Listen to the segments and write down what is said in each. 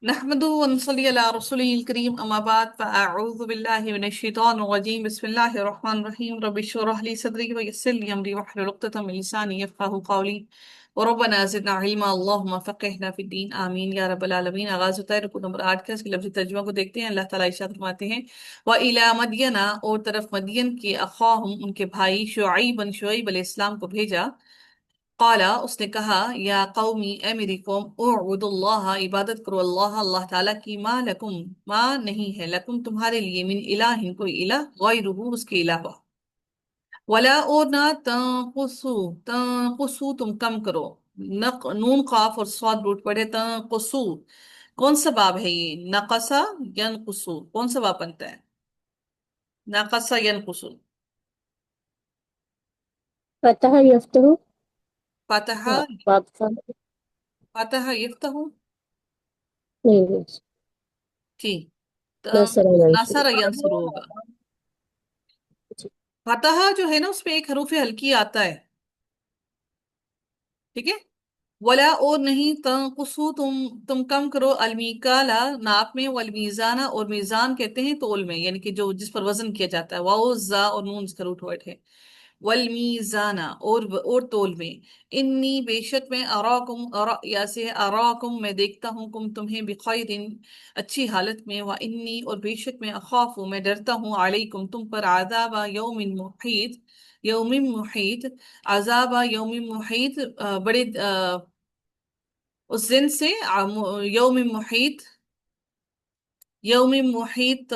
نحمده ونصلي على رسوله الكريم أما بعد فأعوذ بالله من الشيطان الرجيم بسم الله الرحمن الرحيم رب اشرح لي صدري ويسر لي أمري واحلل عقدة من لساني يفقهوا قولي وربنا زدنا علما اللهم فقهنا في الدين آمین یا رب العالمین۔ آغاز ہوتا ہے رکوع نمبر 8 کا، اس کے لفظی ترجمہ کو دیکھتے ہیں۔ اللہ تعالیٰ ارشاد فرماتے ہیں وَإِلَى مَدْيَنَ، اور طرف مدین کے، أَخَاهُمْ ان کے بھائی، شعیبًا شعیب علیہ السلام کو بھیجا۔ قالا، اس نے کہا، یا قومی، اے میری قوم، اعبدوا اللہ، عبادت کرو اللہ، اللہ تعالیٰ کی، ما لکم، ما نہیں ہے، لکم تمہارے لیے، من الہ کوئی الہ، غیرہ اس کے علاوہ، ولا اور نہ، تنقصو، تنقصو تم کم کرو، نون قاف اور صاد روٹ پڑے، تنقصو کون سا باب ہے یہ؟ نقصا ینقصو کون سا باب بنتا ہے؟ نقصا ینقصو، فتح یفتح. فتح، باب فتح. فتح یفتح، نہیں نہیں. ٹھیک، نصر نصر منصور. ینصر ہوگا۔ فتح جو ہے نا، اس میں ایک حروف ہلکی آتا ہے، ٹھیک ہے۔ ولا اور نہیں، تنقصو تم کم کرو، المیکالا ناپ میں، والمیزانہ اور میزان کہتے ہیں تول میں، یعنی کہ جو جس پر وزن کیا جاتا ہے، واو زا اور نون اس کا روٹ ورڈ ہے، والمیزانہ اور تول میں، انی بے شک میں، اراکم یا سے اراکم میں دیکھتا ہوں، کم تمہیں، بخیر اچھی حالت میں، انی اور بے شک میں، اخاف میں ڈرتا ہوں، علیکم تم پر، عذاب یوم محیط، یوم محیط، عذاب یوم محیط، بڑے اس دن سے، یوم محیط، یوم محیط،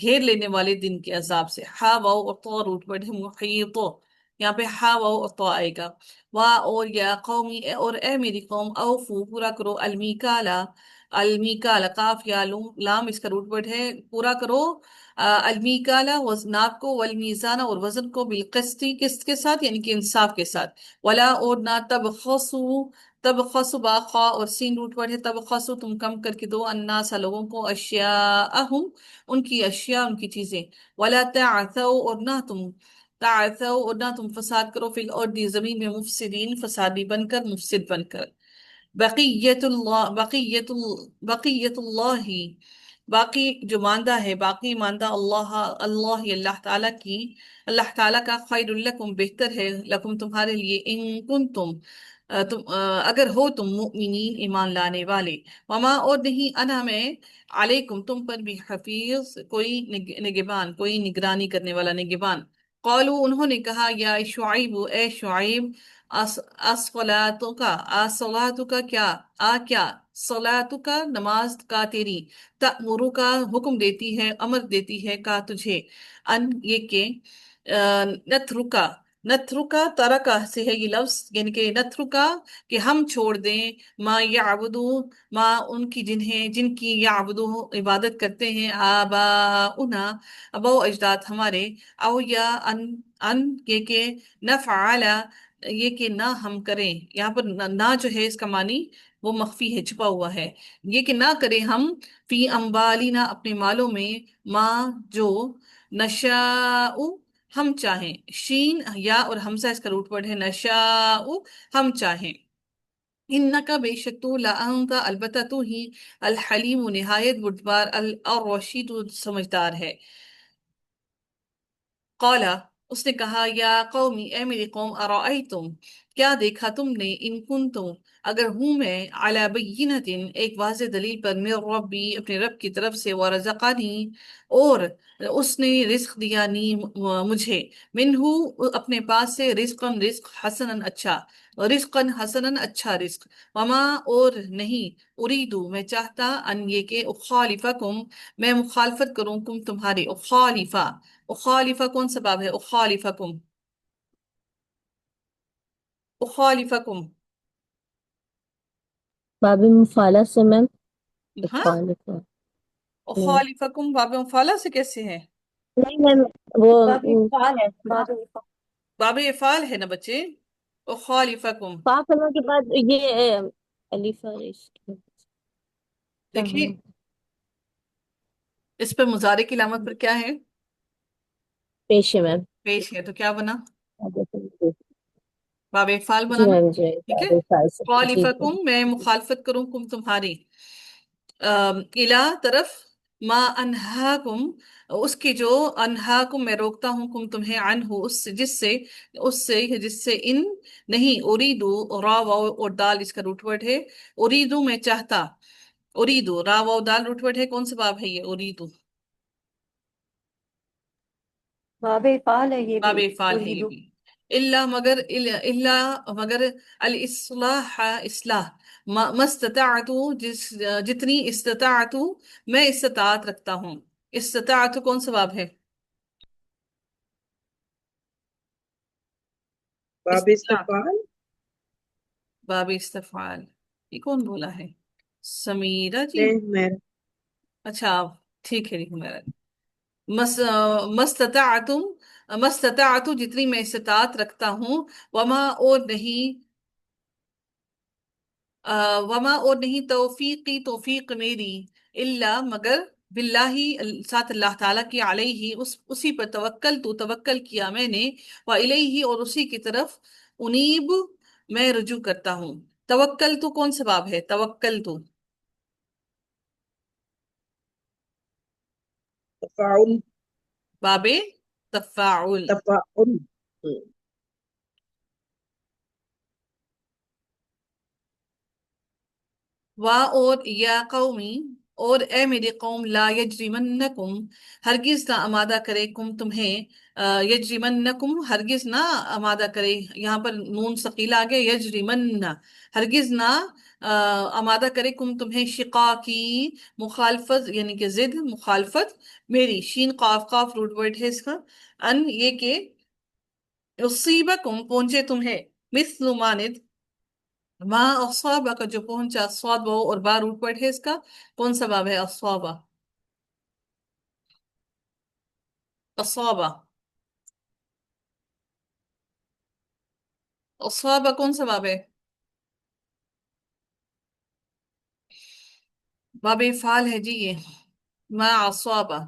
گھیر لینے والے دن کے عذاب سے، ہا واو اور طا روٹ ورڈ ہے، محیط، یہاں پہ ہا واو اور طا آئے گا۔ وا اور یا قومی، اور اے میری قوم، اوفو پورا کرو، المیکالا، المیکالا قاف یا لام اس کا روٹ ورڈ ہے، پورا کرو، المیکالا ناپ کو، والمیزان اور وزن کو، بالقسطی قسط کے ساتھ، یعنی کہ انصاف کے ساتھ، ولا اور نہ، تب خواہ اور سین روٹ ورڈ ہے، تب خسو تم کم کر کے دو، الناس لوگوں کو، اشیاءہم ان کی اشیاء، ان کی چیزیں، ولا تعثوا اور نہ تم فساد کرو، فی الارض زمین میں، مفسدین فسادی بن کر، مفسد بن کر، بقیت اللہ، باقی جو ماندہ ہے، باقی ماندہ، اللہ تعالیٰ کی، اللہ تعالیٰ کا، خیر لکم بہتر ہے، لکم تمہارے لیے، ان کنتم اگر ہو تم، مؤمنین ایمان لانے والے، وما اور نہیں، انا میں، علیکم تم پر بھی، حفیظ کوئی نگبان، کوئی نگرانی کرنے والا، نگبان۔ قالو انہوں نے کہا، یا شعیب، اے شعیب، اصلاتو کا کیا، کیا، صلاتو کا نماز کا تیری، تأمرو کا حکم دیتی ہے، امر دیتی ہے، کا تجھے، ان یہ کہ، نترکا، نترکا ترکا سے ہے یہ لفظ، یعنی کہ نترکا کہ ہم چھوڑ دیں، ما یعبدو، ما ان کی جن کی، یعبدو عبادت کرتے ہیں، آباؤنا ابا و اجداد ہمارے، او یا ان یہ کہ، نفعل یہ کہ نہ ہم کریں، یہاں پر نہ جو ہے اس کا معنی وہ مخفی ہے، چھپا ہوا ہے، یہ کہ نہ کریں ہم، فی اموالنا اپنے مالوں میں، ما جو، نشاء ہم چاہیں، شین یا اور حمزہ اس کا روٹ ورڈ ہے، نشاء ہم چاہیں، انکا بے شک تو، لانتا البتہ تو ہی، الحلیم نہایت بردبار، الرشید سمجھدار ہے۔ قالا اس نے کہا، یا قومی، اے میری قوم، ارائیتم کیا دیکھا تم نے، ان کنتم اگر ہوں میں، علی بینۃ ایک واضح دلیل پر، من ربی اپنے رب کی طرف سے، ورزقنی اور اس نے رزق دیا نی مجھے، منہو اپنے پاس سے، رزقن رزق، حسنن اچھا، رزقن حسنن اچھا رزق، وما اور نہیں، اریدو میں چاہتا، ان یہ کہ، اخالفکم میں مخالفت کروں، کم تمہارے، اخالفہ، اخالفہ کون سا باب ہے؟ اخالفکم، اخالفکم، باب مفالہ سے میم. ہاں، مخالف ہے. اخالفکم باب مفعلہ سے کیسے ہے؟ نہیں میم، وہ باب افعال ہے، باب باب افعال ہے نا بچے، اخالفکم، فا کرنے کے بعد یہ الف اور دیکھیے کہاں. اس پہ مضارع کی علامت پر کیا ہے؟ پیش ہے میم. پیش ہے، تو کیا بنا؟ बाब फाल जी बनाना। मैम जी, ठीक है। बाबे फाल से जी जी। खालिफकुम, मैं मुखालफत करूं कुम तुम्हारी, इला तरफ, मा अनहाकुम, उसकी जो, अनहाकुम मैं रोकता हूँ, कुम तुम्हें, अनहु उससे, जिससे, उससे जिससे, इन नहीं, उरीदू, रा वाव और दाल इसका रूट वर्ड है। उरीदू मैं चाहता, उरीदू रा वाव दाल रूट वर्ड है, कौन सा बाब है ये उरीदू? बाबे फाल है ये भी। बाबे फाल है ये उरीदु। भी। इल्ला मगर, इल्ला मगर, अल इस्लाह इस्लाह, मस्ततातु जिस, जितनी, इस्ततातु मैं इस्तात रखता हूँ। इस्तातु कौन सा बाब है? बाब इस्तात, इस्तफाल। बाब इस्तफाल, ये कौन बोला है? समीरा जी? ले मेरा। अच्छा, ठीक है, लिखो मेरा। मस मस्ततातुम, मस्ततातु जितनी मैं इस्तात रखता हूँ, वमा और नहीं, वमा और नहीं, तौफीकी तौफीक मेरी, इल्ला मगर, बिल्लाही साथ अल्लाह ताला की, अलैहि उसी पर, तवक्कल तो तवक्कल किया मैंने, व इलैहि और उसी की तरफ, उनीब मैं रुजू करता हूँ। तवक्कल तो कौन सा बाब है? तवक्कल तो तफाउल। बाबे तफाउल। तफाउल। वा और, या कौमी और, ए मेरी कौम, ला यजरिमन्नकुम हरगिज ना आमादा करे, कुम तुम्हें, यजरिमन्नकुम हरगिज ना आमादा करे, यहाँ पर नून सकीला आ गया, यजरिमन्ना हरगिज ना आमादा करे, कुम तुम्हें, शिकाकी मुखालफत यानी कि जिद, मुखालफत मेरी, शीन काफ काफ रूट वर्ड है इसका, अन ये के, उसीबकुम पहुंचे तुम्हें, मिस्लु मानिद माँ, अस्वाबा का जो पहुंचा, स्वाद वो और बा रूट वर्ड है इसका, कौन सा बाब है? अस्वाबा, अस्वाबा, अस्वाबा कौन सा बाब है? बाब फाल है जी ये, माँ अस्वाबा।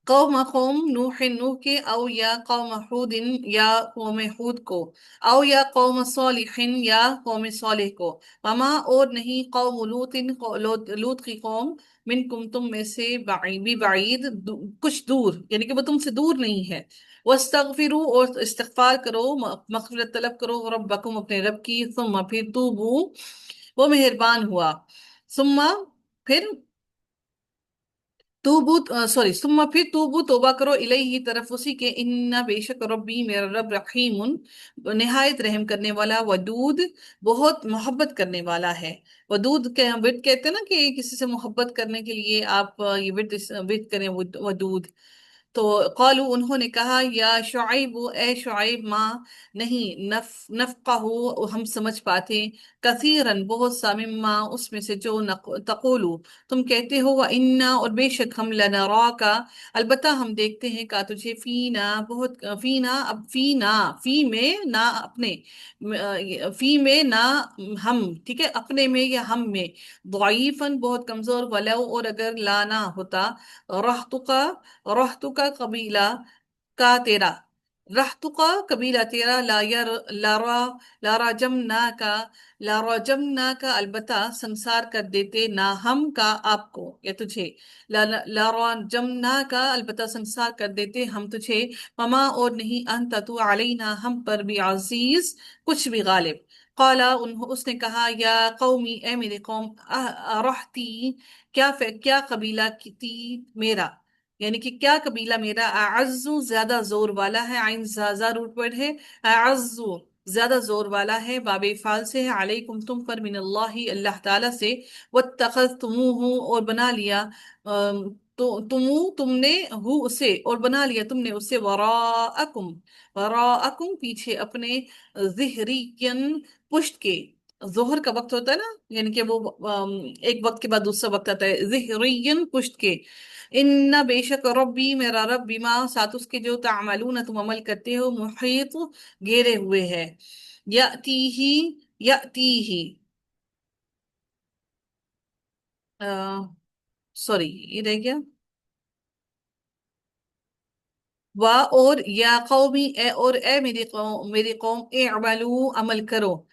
कौम कौम नूह नूह के, औ या कौम हूदिन या कौम हूद को, औ या कौम सालिहिन या कौम सालिह को, वमा और नहीं, कौम लूतिन लूत की कौम, मिनकुम तुम में से, भी बाईद कुछ दूर, यानी कि वो तुमसे दूर नहीं है। वस्तगफिरू और इस्तगफार करो, मगफिरत तलब करो, रब्बकुम अपने रब की, सुम्मा फिर तूबू वो मेहरबान हुआ, सुम्मा फिर तूबू, सॉरी, सुम्मा फिर तूबू तोबा करो, इलैहि तरफ उसी के, इन्ना बेशक रब्बी मेरा रब, रहीमुन निहायत रहम करने वाला, वदूद बहुत मोहब्बत करने वाला है। वदूद के विद कहते हैं ना, कि किसी से मोहब्बत करने के लिए आप ये विद विद करें, वदूद। तो कालू उन्होंने कहा, या शुआइब ए शुआइब, माँ नहीं, नफकाहू हम समझ पाते, कसीरन बहुत सा, मिम्मा उसमें से, जो तकुलू तुम कहते हो, व इन्ना और बेशक हम, लनरा का अलबत्ता हम देखते हैं, का तुझे, फीना बहुत, फीना अब फीना, फी में ना अपने, फी में ना हम, ठीक है, अपने में या हम में, ضعीफन बहुत कमजोर, वलव और अगर, लाना होता, रहतुका, रहतुका कबीला का तेरा, रहतुका कबीला तेरा, लारा लारा जमना का, लारा जमना का अलबत्ता संसार कर देते, ना हम का आपको या तुझे, लारा जमना का अलबत्ता संसार कर देते हम तुझे, ममा और नहीं, अंत तू अलैना हम पर भी, अजीज कुछ भी गालिब। काला उसने कहा, या कौमी ए मेरी कौम, अरहती क्या कबीला की थी मेरा, यानी कि क्या कबीला मेरा, अज़्ज़ु ज्यादा जोर वाला है, आइन जाजा रूट वर्ड है, अज़्ज़ु ज्यादा जोर वाला है, बाबे फाल से है, अलैकुम तुम पर, मिनल्लाहि अल्लाह ताला से, वत्तखज़तुमूहु और बना लिया, तो तुमने, हु उसे और बना लिया तुमने उसे, वराअकुम, वराअकुम पीछे अपने, ज़िहरियन पुष्ट के, जोहर का वक्त होता है ना, यानी कि वो एक वक्त के बाद दूसरा वक्त आता है, ज़िहरियन पुष्ट के, इन्ना बेशक रब्बी मेरा रब, बिमा साथ उसके, जो तामलून तुम अमल करते हो, मुहीत घेरे हुए है। यती ही, यती ही, सॉरी, ये रह गया, वा और या कौमी ए और ए मेरी कौम इअमलू अमल करो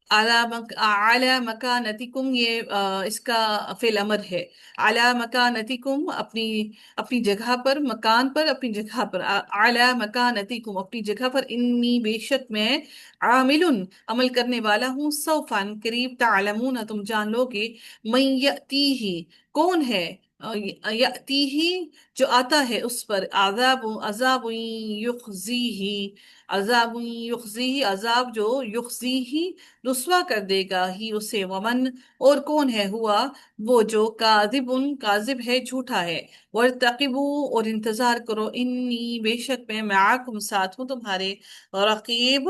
अला मकानतिकुम ये इसका फेल अमर है अला मकानतिकुम अपनी अपनी जगह पर मकान पर अपनी जगह पर अला मकानतिकुम अपनी जगह पर इन्नी बेशक मैं आमिलुन अमल करने वाला हूँ सौफान करीब तालमून तुम जान लोगे मैं यतीही कौन है यतीही जो आता है उस पर अजाब अजाब युखजीही अजाब युखजीही अजाब जो युखजीही रुस्वा कर देगा ही उसे वमन और कौन है हुआ वो जो काजिबुन काजिब है झूठा है वर्तकिबू और इंतजार करो इन्नी बेशक मैं माकुम साथ हूँ तुम्हारे रकीब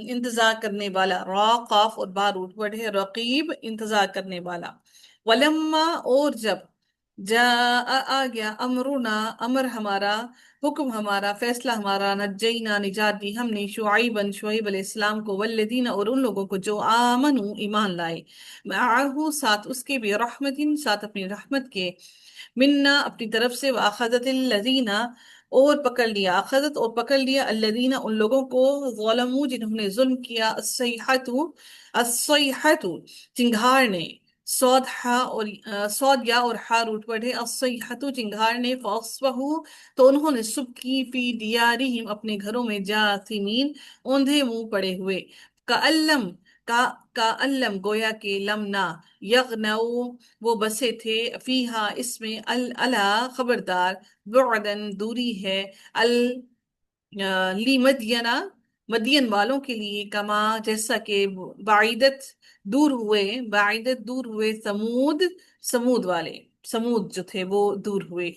इंतजार करने वाला रा काफ और बा रूट वर्ड है रकीब इंतजार करने वाला वलम्मा और जब जा आ गया अमरुना अमर हमारा हुक्म हमारा फैसला हमारा नज्जईना निजात दी हमने शुआइब अलैहिस्सलाम को वल्लदीन और उन लोगों को जो आमनु ईमान लाए माहू साथ उसके भी रहमतिन साथ अपनी रहमत के मिन्ना अपनी तरफ से वाखदतिल्लज़ीना और पकड़ लिया अखदत और पकड़ लिया अल्लज़ीना उन लोगों को ज़लमू जिन्होंने जुल्म किया अस्सैहतु चिंगार ने सौद हा और सौद या और हा रूट वर्ड है अस्सैहतु चिंगार ने फअस्बहू तो उन्होंने सुबह की फी दियारिहिम अपने घरों में जासिमीन औंधे मुंह पड़े हुए का अल्लम का अल्लम गोया के लमना यगनऊ वो बसे थे फीहा इसमें अल अला खबरदार बुअदन दूरी है अल ली मदियना मदियन वालों के लिए कमा जैसा कि बाइदत दूर हुए समूद समूद वाले समूद जो थे वो दूर हुए